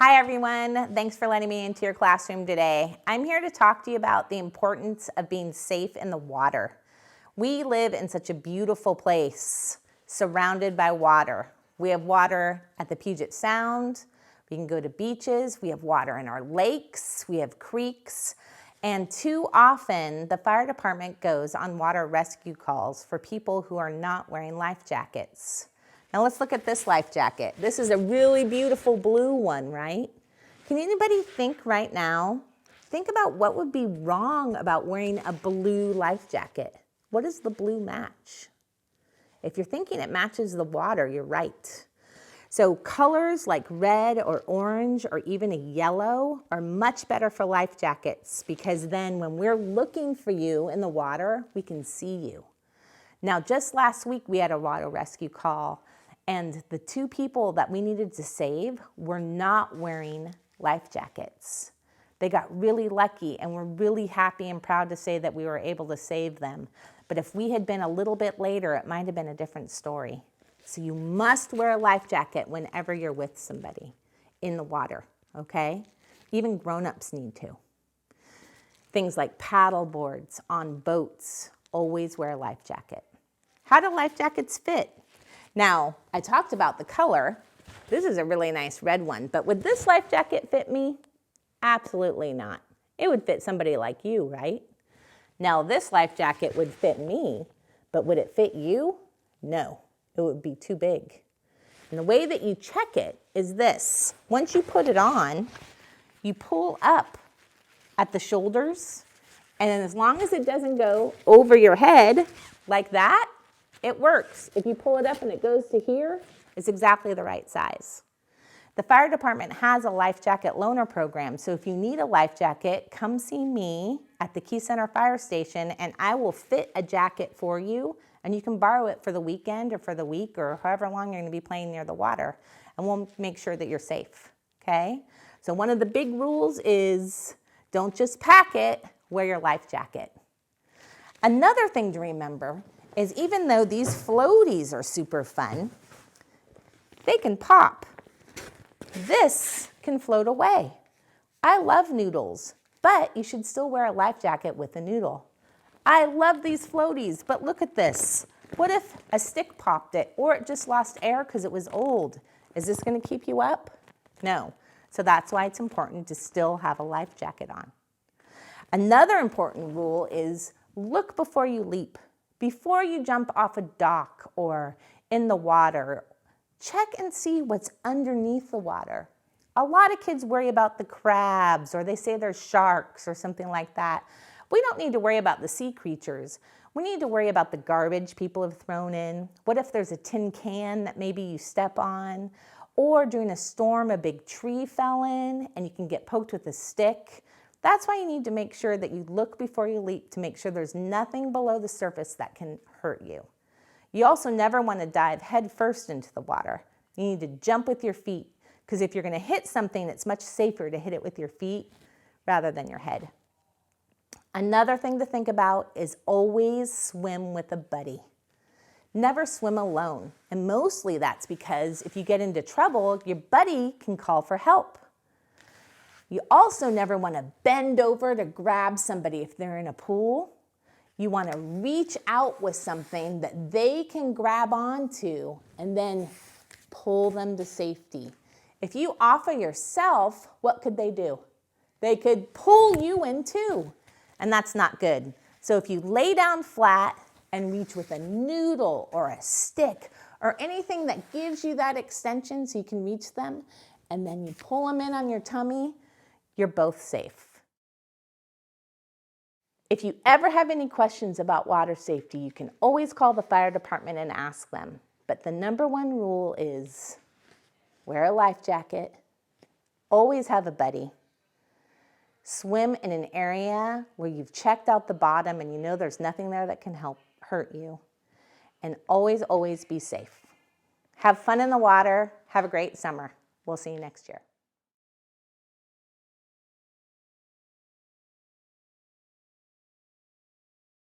Hi everyone, thanks for letting me into your classroom today. I'm here to talk to you about the importance of being safe in the water. We live in such a beautiful place, surrounded by water. We have water at the Puget Sound, we can go to beaches, we have water in our lakes, we have creeks, and too often the fire department goes on water rescue calls for people who are not wearing life jackets. Now let's look at this life jacket. This is a really beautiful blue one, right? Can anybody think right now, think about what would be wrong about wearing a blue life jacket. What does the blue match? If you're thinking it matches the water, you're right. So colors like red or orange or even a yellow are much better for life jackets because then when we're looking for you in the water, we can see you. Now just last week we had a water rescue call and the two people that we needed to save were not wearing life jackets. They got really lucky and we're really happy and proud to say that we were able to save them. But if we had been a little bit later, it might have been a different story. So you must wear a life jacket whenever you're with somebody in the water, okay? Even grown-ups need to. Things like paddle boards on boats, always wear a life jacket. How do life jackets fit? Now, I talked about the color. This is a really nice red one, but would this life jacket fit me? Absolutely not. It would fit somebody like you, right? Now, this life jacket would fit me, but would it fit you? No, it would be too big. And the way that you check it is this. Once you put it on, you pull up at the shoulders, and then as long as it doesn't go over your head like that, it works. If you pull it up and it goes to here, it's exactly the right size. The fire department has a life jacket loaner program, so if you need a life jacket, come see me at the Key Center Fire Station and I will fit a jacket for you and you can borrow it for the weekend or for the week or however long you're going to be playing near the water and we'll make sure that you're safe, okay? So one of the big rules is don't just pack it, wear your life jacket. Another thing to remember is even though these floaties are super fun, they can pop. This can float away. I love noodles, but you should still wear a life jacket with a noodle. I love these floaties, but look at this. What if a stick popped it or it just lost air because it was old? Is this going to keep you up? No. So that's why it's important to still have a life jacket on. Another important rule is look before you leap. Before you jump off a dock or in the water, check and see what's underneath the water. A lot of kids worry about the crabs or they say there's sharks or something like that. We don't need to worry about the sea creatures. We need to worry about the garbage people have thrown in. What if there's a tin can that maybe you step on? Or during a storm, a big tree fell in and you can get poked with a stick. That's why you need to make sure that you look before you leap to make sure there's nothing below the surface that can hurt you. You also never want to dive head first into the water. You need to jump with your feet because if you're going to hit something, it's much safer to hit it with your feet rather than your head. Another thing to think about is always swim with a buddy. Never swim alone. And mostly that's because if you get into trouble, your buddy can call for help. You also never want to bend over to grab somebody if they're in a pool. You want to reach out with something that they can grab onto and then pull them to safety. If you offer yourself, what could they do? They could pull you in too, and that's not good. So if you lay down flat and reach with a noodle or a stick or anything that gives you that extension so you can reach them, and then you pull them in on your tummy, you're both safe. If you ever have any questions about water safety, you can always call the fire department and ask them. But the number one rule is wear a life jacket, always have a buddy, swim in an area where you've checked out the bottom and you know there's nothing there that can hurt you, and always, always be safe. Have fun in the water. Have a great summer. We'll see you next year.